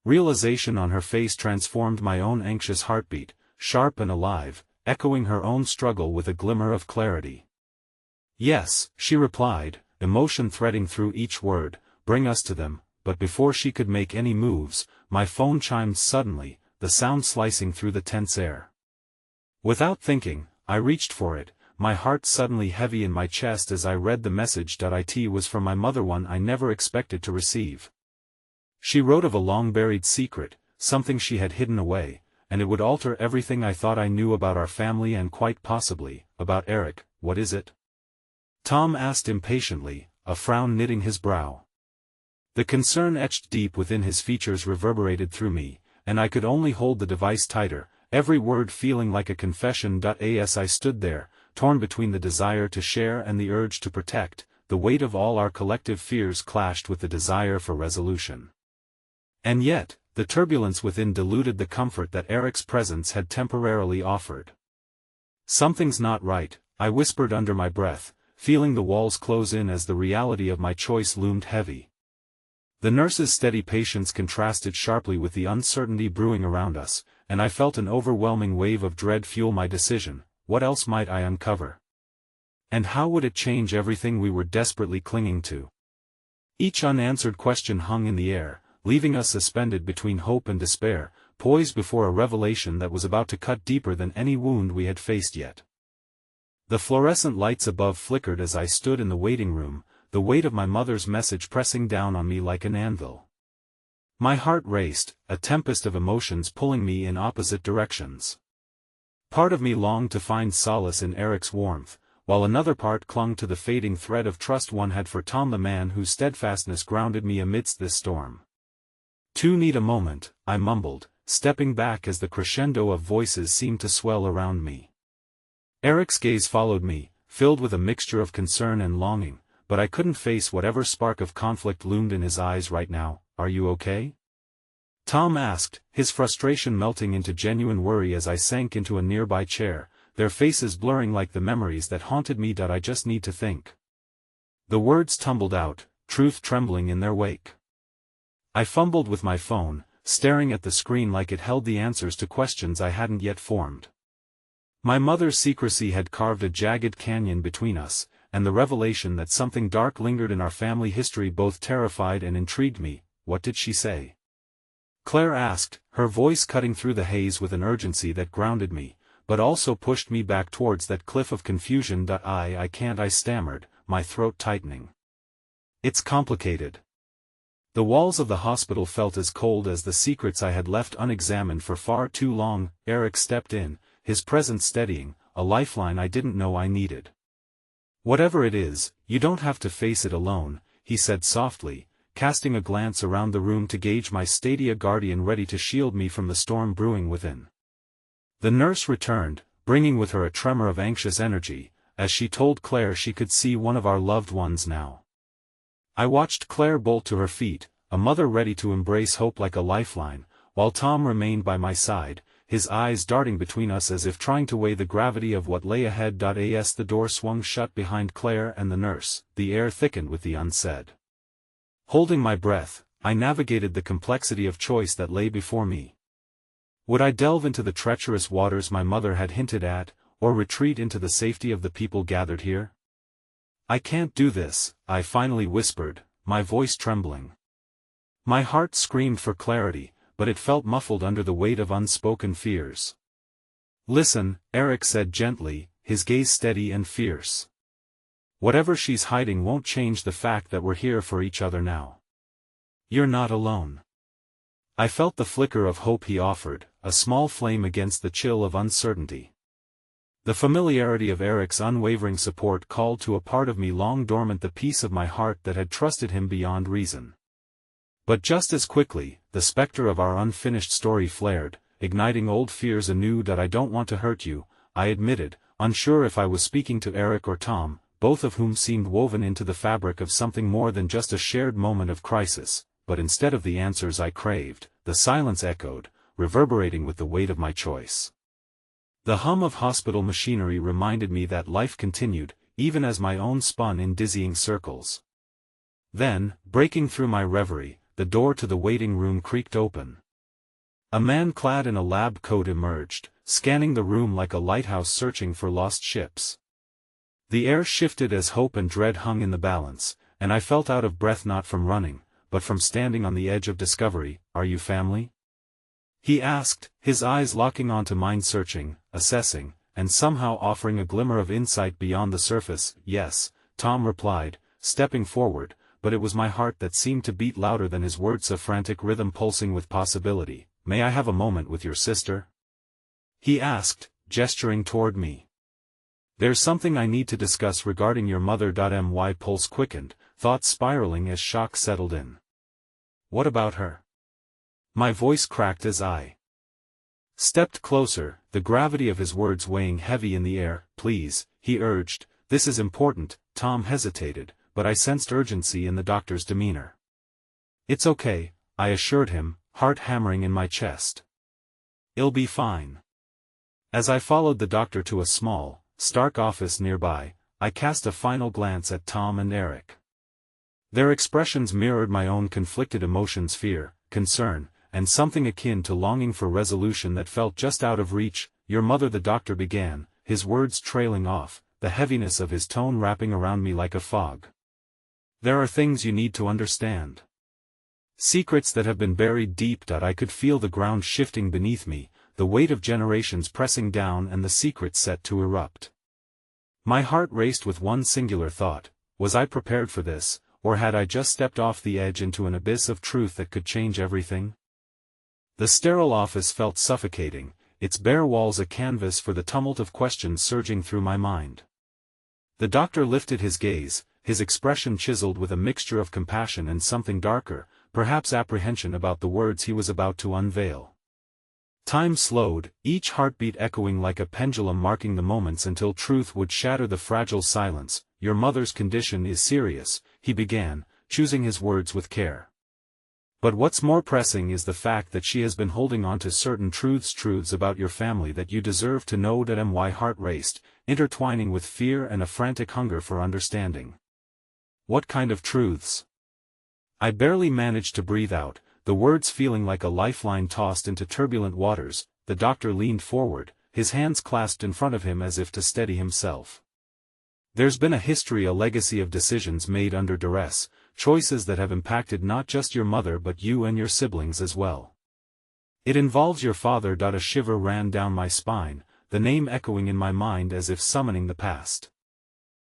realization on her face transformed my own anxious heartbeat, sharp and alive, echoing her own struggle with a glimmer of clarity. "Yes," she replied, emotion threading through each word, "bring us to them," but before she could make any moves, my phone chimed suddenly, the sound slicing through the tense air. Without thinking, I reached for it, my heart suddenly heavy in my chest as I read the message. It was from my mother, one I never expected to receive. She wrote of a long-buried secret, something she had hidden away, and it would alter everything I thought I knew about our family and quite possibly, about Eric. "What is it?" Tom asked impatiently, a frown knitting his brow. The concern etched deep within his features reverberated through me, and I could only hold the device tighter, every word feeling like a confession. As I stood there, torn between the desire to share and the urge to protect, the weight of all our collective fears clashed with the desire for resolution. And yet, the turbulence within diluted the comfort that Eric's presence had temporarily offered. "Something's not right," I whispered under my breath, feeling the walls close in as the reality of my choice loomed heavy. The nurse's steady patience contrasted sharply with the uncertainty brewing around us, and I felt an overwhelming wave of dread fuel my decision. What else might I uncover? And how would it change everything we were desperately clinging to? Each unanswered question hung in the air, leaving us suspended between hope and despair, poised before a revelation that was about to cut deeper than any wound we had faced yet. The fluorescent lights above flickered as I stood in the waiting room, the weight of my mother's message pressing down on me like an anvil. My heart raced, a tempest of emotions pulling me in opposite directions. Part of me longed to find solace in Eric's warmth, while another part clung to the fading thread of trust one had for Tom, the man whose steadfastness grounded me amidst this storm. "Too need a moment," I mumbled, stepping back as the crescendo of voices seemed to swell around me. Eric's gaze followed me, filled with a mixture of concern and longing, but I couldn't face whatever spark of conflict loomed in his eyes right now. "Are you okay?" Tom asked, his frustration melting into genuine worry as I sank into a nearby chair, their faces blurring like the memories that haunted me. "I just need to think." The words tumbled out, truth trembling in their wake. I fumbled with my phone, staring at the screen like it held the answers to questions I hadn't yet formed. My mother's secrecy had carved a jagged canyon between us, and the revelation that something dark lingered in our family history both terrified and intrigued me. "What did she say?" Claire asked, her voice cutting through the haze with an urgency that grounded me, but also pushed me back towards that cliff of confusion. I can't," I stammered, my throat tightening. "It's complicated." The walls of the hospital felt as cold as the secrets I had left unexamined for far too long. Eric stepped in, his presence steadying, a lifeline I didn't know I needed. "Whatever it is, you don't have to face it alone," he said softly, casting a glance around the room to gauge my steady, a guardian ready to shield me from the storm brewing within. The nurse returned, bringing with her a tremor of anxious energy, as she told Claire she could see one of our loved ones now. I watched Claire bolt to her feet, a mother ready to embrace hope like a lifeline, while Tom remained by my side, his eyes darting between us as if trying to weigh the gravity of what lay ahead. As the door swung shut behind Claire and the nurse, the air thickened with the unsaid. Holding my breath, I navigated the complexity of choice that lay before me. Would I delve into the treacherous waters my mother had hinted at, or retreat into the safety of the people gathered here? "I can't do this," I finally whispered, my voice trembling. My heart screamed for clarity, but it felt muffled under the weight of unspoken fears. "Listen," Eric said gently, his gaze steady and fierce. "Whatever she's hiding won't change the fact that we're here for each other now. You're not alone." I felt the flicker of hope he offered, a small flame against the chill of uncertainty. The familiarity of Eric's unwavering support called to a part of me long dormant, the piece of my heart that had trusted him beyond reason. But just as quickly, the specter of our unfinished story flared, igniting old fears anew. "I don't want to hurt you," I admitted, unsure if I was speaking to Eric or Tom, both of whom seemed woven into the fabric of something more than just a shared moment of crisis. But instead of the answers I craved, the silence echoed, reverberating with the weight of my choice. The hum of hospital machinery reminded me that life continued, even as my own spun in dizzying circles. Then, breaking through my reverie, the door to the waiting room creaked open. A man clad in a lab coat emerged, scanning the room like a lighthouse searching for lost ships. The air shifted as hope and dread hung in the balance, and I felt out of breath not from running, but from standing on the edge of discovery. "Are you family?" he asked, his eyes locking onto mine, searching, assessing, and somehow offering a glimmer of insight beyond the surface. "Yes," Tom replied, stepping forward, but it was my heart that seemed to beat louder than his words, a frantic rhythm pulsing with possibility. "May I have a moment with your sister?" he asked, gesturing toward me. "There's something I need to discuss regarding your mother." My pulse quickened, thoughts spiraling as shock settled in. "What about her?" My voice cracked as I stepped closer, the gravity of his words weighing heavy in the air. "Please," he urged, "this is important." Tom hesitated, but I sensed urgency in the doctor's demeanor. "It's okay," I assured him, heart hammering in my chest. "It'll be fine." As I followed the doctor to a small, stark office nearby, I cast a final glance at Tom and Eric. Their expressions mirrored my own conflicted emotions: fear, concern, and something akin to longing for resolution that felt just out of reach. "Your mother," the doctor began, his words trailing off, the heaviness of his tone wrapping around me like a fog. "There are things you need to understand. Secrets that have been buried deep." I could feel the ground shifting beneath me, the weight of generations pressing down, and the secret set to erupt. My heart raced with one singular thought: was I prepared for this, or had I just stepped off the edge into an abyss of truth that could change everything? The sterile office felt suffocating, its bare walls a canvas for the tumult of questions surging through my mind. The doctor lifted his gaze, his expression chiseled with a mixture of compassion and something darker, perhaps apprehension about the words he was about to unveil. Time slowed, each heartbeat echoing like a pendulum, marking the moments until truth would shatter the fragile silence. "Your mother's condition is serious," he began, choosing his words with care. "But what's more pressing is the fact that she has been holding on to certain truths about your family that you deserve to know." My heart raced, intertwining with fear and a frantic hunger for understanding. "What kind of truths?" I barely managed to breathe out, the words feeling like a lifeline tossed into turbulent waters. The doctor leaned forward, his hands clasped in front of him as if to steady himself. "There's been a history, a legacy of decisions made under duress, choices that have impacted not just your mother but you and your siblings as well. It involves your father." A shiver ran down my spine, the name echoing in my mind as if summoning the past.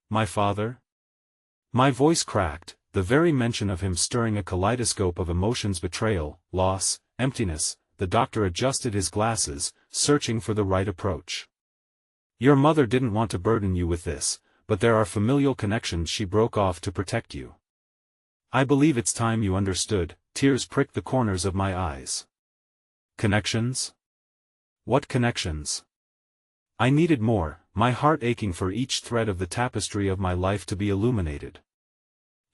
"My father?" My voice cracked, the very mention of him stirring a kaleidoscope of emotions: betrayal, loss, emptiness. The doctor adjusted his glasses, searching for the right approach. "Your mother didn't want to burden you with this, but there are familial connections she broke off to protect you. I believe it's time you understood." Tears pricked the corners of my eyes. "Connections? What connections?" I needed more, my heart aching for each thread of the tapestry of my life to be illuminated.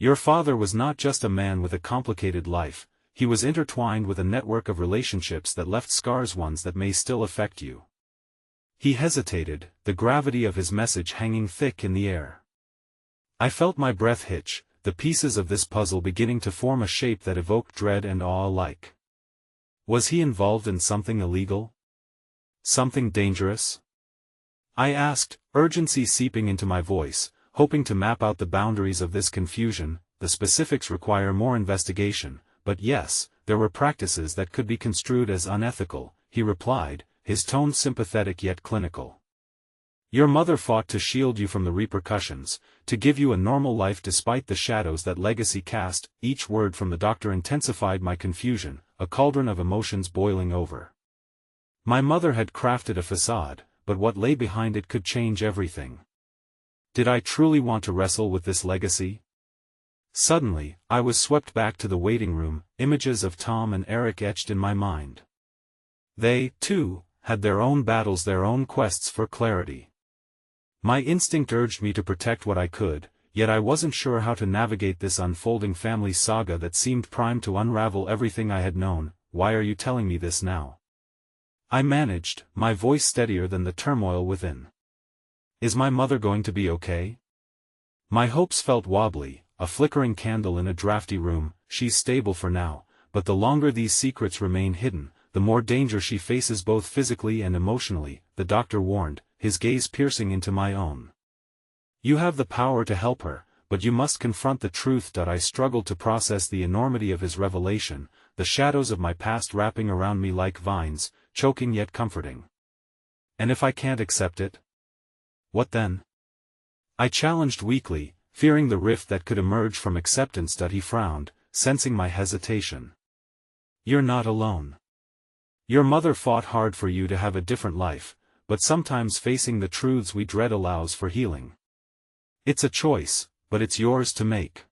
"Your father was not just a man with a complicated life, he was intertwined with a network of relationships that left scars, ones that may still affect you." He hesitated, the gravity of his message hanging thick in the air. I felt my breath hitch, the pieces of this puzzle beginning to form a shape that evoked dread and awe alike. Was he involved in something illegal? Something dangerous? I asked, urgency seeping into my voice, hoping to map out the boundaries of this confusion. "The specifics require more investigation, but yes, there were practices that could be construed as unethical," he replied, his tone sympathetic yet clinical. "Your mother fought to shield you from the repercussions, to give you a normal life despite the shadows that legacy cast." Each word from the doctor intensified my confusion, a cauldron of emotions boiling over. My mother had crafted a facade, but what lay behind it could change everything. Did I truly want to wrestle with this legacy? Suddenly, I was swept back to the waiting room, images of Tom and Eric etched in my mind. They, too, had their own battles, their own quests for clarity. My instinct urged me to protect what I could, yet I wasn't sure how to navigate this unfolding family saga that seemed primed to unravel everything I had known. "Why are you telling me this now?" I managed, my voice steadier than the turmoil within. "Is my mother going to be okay?" My hopes felt wobbly, a flickering candle in a drafty room. "She's stable for now, but the longer these secrets remain hidden, the more danger she faces both physically and emotionally, the doctor warned, his gaze piercing into my own. You have the power to help her, but you must confront the truth. I struggled to process the enormity of his revelation, the shadows of my past wrapping around me like vines, choking yet comforting. And if I can't accept it? What then? I challenged weakly, fearing the rift that could emerge from acceptance. He frowned, sensing my hesitation. You're not alone. Your mother fought hard for you to have a different life, but sometimes facing the truths we dread allows for healing. It's a choice, but it's yours to make.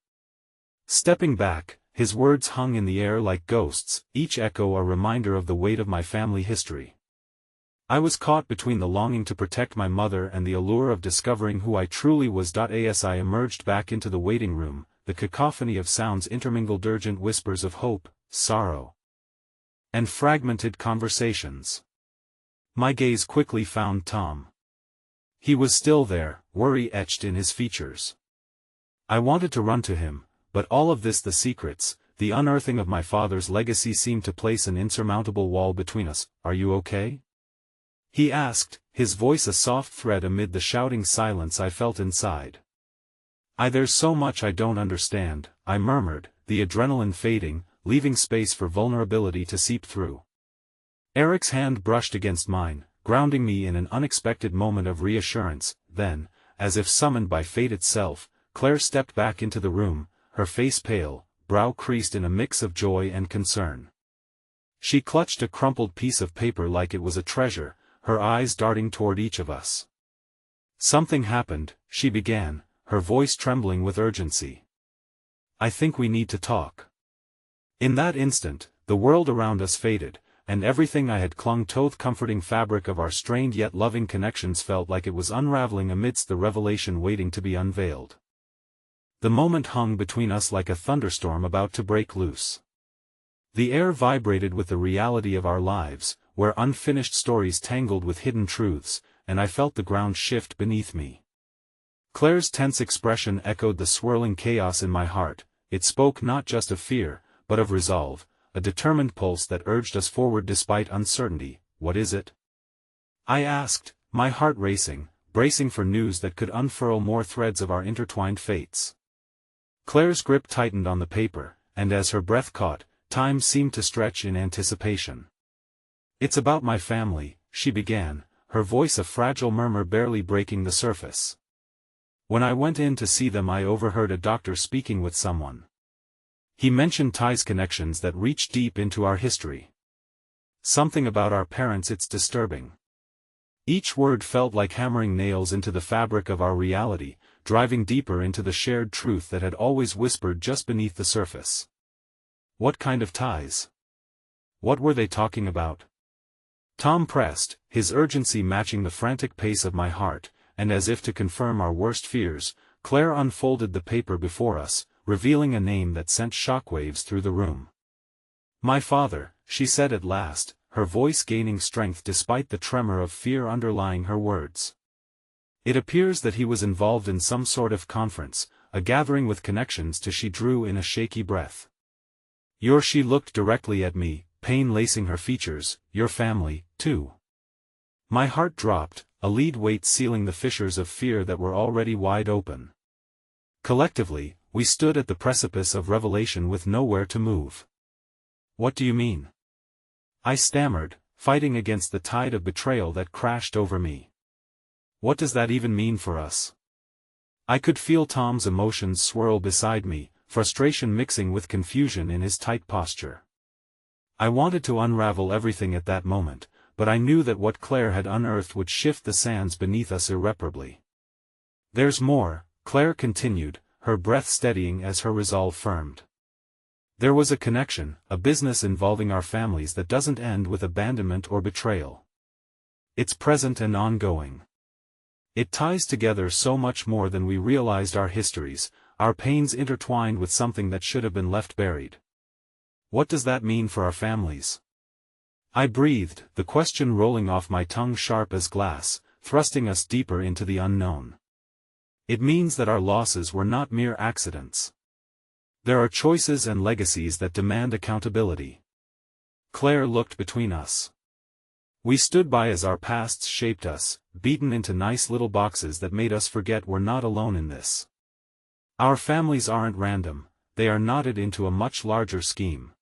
Stepping back, his words hung in the air like ghosts, each echo a reminder of the weight of my family history. I was caught between the longing to protect my mother and the allure of discovering who I truly was. As I emerged back into the waiting room, the cacophony of sounds intermingled, urgent whispers of hope, sorrow, and fragmented conversations. My gaze quickly found Tom. He was still there, worry etched in his features. I wanted to run to him, but all of this, the secrets, the unearthing of my father's legacy, seemed to place an insurmountable wall between us. Are you okay? He asked, his voice a soft thread amid the shouting silence I felt inside. There's so much I don't understand, I murmured, the adrenaline fading, leaving space for vulnerability to seep through. Eric's hand brushed against mine, grounding me in an unexpected moment of reassurance. Then, as if summoned by fate itself, Claire stepped back into the room, her face pale, brow creased in a mix of joy and concern. She clutched a crumpled piece of paper like it was a treasure, her eyes darting toward each of us. Something happened, she began, her voice trembling with urgency. I think we need to talk. In that instant, the world around us faded, and everything I had clung to, the comforting fabric of our strained yet loving connections, felt like it was unraveling amidst the revelation waiting to be unveiled. The moment hung between us like a thunderstorm about to break loose. The air vibrated with the reality of our lives, where unfinished stories tangled with hidden truths, and I felt the ground shift beneath me. Claire's tense expression echoed the swirling chaos in my heart. It spoke not just of fear, but of resolve, a determined pulse that urged us forward despite uncertainty. What is it? I asked, my heart racing, bracing for news that could unfurl more threads of our intertwined fates. Claire's grip tightened on the paper, and as her breath caught, time seemed to stretch in anticipation. It's about my family, she began, her voice a fragile murmur barely breaking the surface. When I went in to see them, I overheard a doctor speaking with someone. He mentioned ties, connections that reach deep into our history. Something about our parents, it's disturbing. Each word felt like hammering nails into the fabric of our reality, driving deeper into the shared truth that had always whispered just beneath the surface. What kind of ties? What were they talking about? Tom pressed, his urgency matching the frantic pace of my heart, and as if to confirm our worst fears, Claire unfolded the paper before us, revealing a name that sent shockwaves through the room. My father, she said at last, her voice gaining strength despite the tremor of fear underlying her words. It appears that he was involved in some sort of conference, a gathering with connections to. She drew in a shaky breath. She looked directly at me, pain lacing her features. Your family, too. My heart dropped, a lead weight sealing the fissures of fear that were already wide open. Collectively, we stood at the precipice of revelation with nowhere to move. What do you mean? I stammered, fighting against the tide of betrayal that crashed over me. What does that even mean for us? I could feel Tom's emotions swirl beside me, frustration mixing with confusion in his tight posture. I wanted to unravel everything at that moment, but I knew that what Claire had unearthed would shift the sands beneath us irreparably. There's more, Claire continued, her breath steadying as her resolve firmed. There was a connection, a business involving our families that doesn't end with abandonment or betrayal. It's present and ongoing. It ties together so much more than we realized: our histories, our pains intertwined with something that should have been left buried. What does that mean for our families? I breathed, the question rolling off my tongue sharp as glass, thrusting us deeper into the unknown. It means that our losses were not mere accidents. There are choices and legacies that demand accountability. Claire looked between us. We stood by as our pasts shaped us, beaten into nice little boxes that made us forget we're not alone in this. Our families aren't random, they are knotted into a much larger scheme.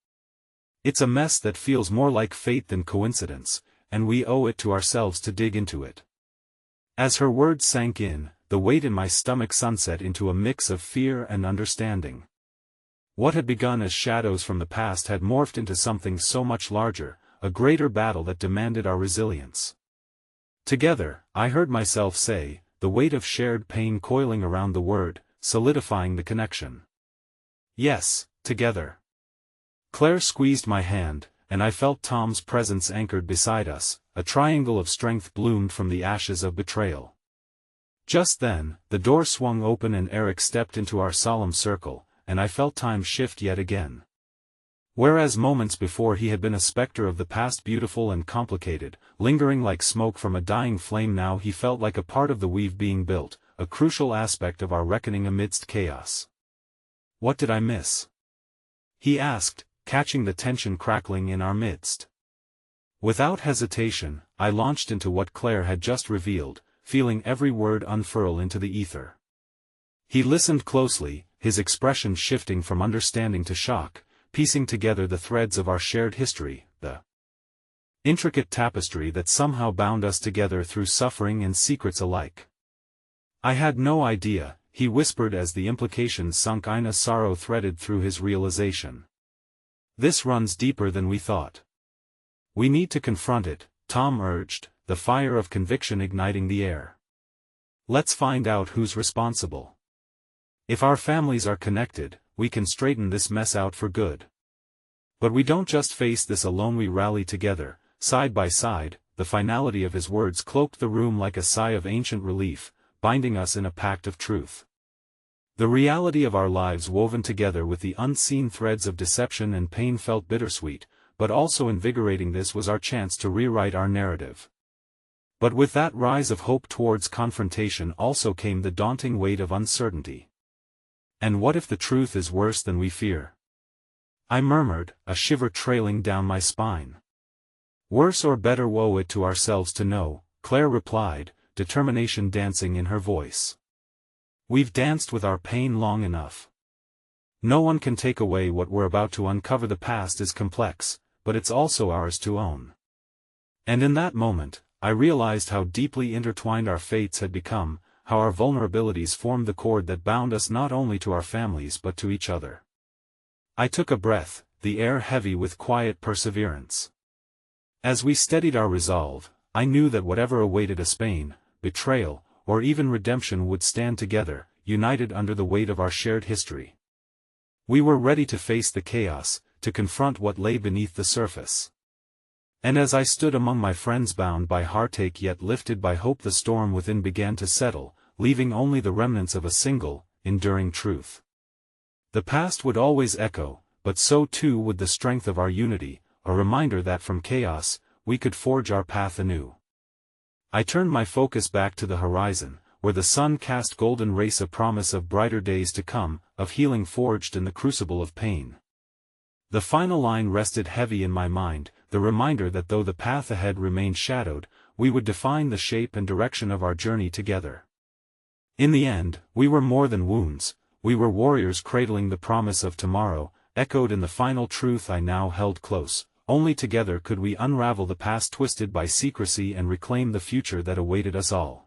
It's a mess that feels more like fate than coincidence, and we owe it to ourselves to dig into it. As her words sank in, the weight in my stomach sunset into a mix of fear and understanding. What had begun as shadows from the past had morphed into something so much larger, a greater battle that demanded our resilience. Together, I heard myself say, the weight of shared pain coiling around the word, solidifying the connection. Yes, together. Claire squeezed my hand, and I felt Tom's presence anchored beside us. A triangle of strength bloomed from the ashes of betrayal. Just then, the door swung open and Eric stepped into our solemn circle, and I felt time shift yet again. Whereas moments before he had been a specter of the past, beautiful and complicated, lingering like smoke from a dying flame, now he felt like a part of the weave being built, a crucial aspect of our reckoning amidst chaos. What did I miss? He asked, catching the tension crackling in our midst. Without hesitation, I launched into what Claire had just revealed, feeling every word unfurl into the ether. He listened closely, his expression shifting from understanding to shock, piecing together the threads of our shared history, the intricate tapestry that somehow bound us together through suffering and secrets alike. I had no idea, he whispered as the implications sunk in, a sorrow threaded through his realization. This runs deeper than we thought. We need to confront it, Tom urged, the fire of conviction igniting the air. Let's find out who's responsible. If our families are connected, we can straighten this mess out for good. But we don't just face this alone, we rally together, side by side. The finality of his words cloaked the room like a sigh of ancient relief, binding us in a pact of truth. The reality of our lives woven together with the unseen threads of deception and pain felt bittersweet, but also invigorating. This was our chance to rewrite our narrative. But with that rise of hope towards confrontation also came the daunting weight of uncertainty. And what if the truth is worse than we fear? I murmured, a shiver trailing down my spine. Worse or better, woe it to ourselves to know, Claire replied, determination dancing in her voice. We've danced with our pain long enough. No one can take away what we're about to uncover. The past is complex, but it's also ours to own. And in that moment, I realized how deeply intertwined our fates had become, how our vulnerabilities formed the cord that bound us not only to our families but to each other. I took a breath, the air heavy with quiet perseverance. As we steadied our resolve, I knew that whatever awaited us, pain, betrayal, or even redemption, would stand together, united under the weight of our shared history. We were ready to face the chaos, to confront what lay beneath the surface. And as I stood among my friends, bound by heartache yet lifted by hope, the storm within began to settle, leaving only the remnants of a single, enduring truth. The past would always echo, but so too would the strength of our unity, a reminder that from chaos, we could forge our path anew. I turned my focus back to the horizon, where the sun cast golden rays, a promise of brighter days to come, of healing forged in the crucible of pain. The final line rested heavy in my mind, the reminder that though the path ahead remained shadowed, we would define the shape and direction of our journey together. In the end, we were more than wounds, we were warriors cradling the promise of tomorrow, echoed in the final truth I now held close. Only together could we unravel the past twisted by secrecy and reclaim the future that awaited us all.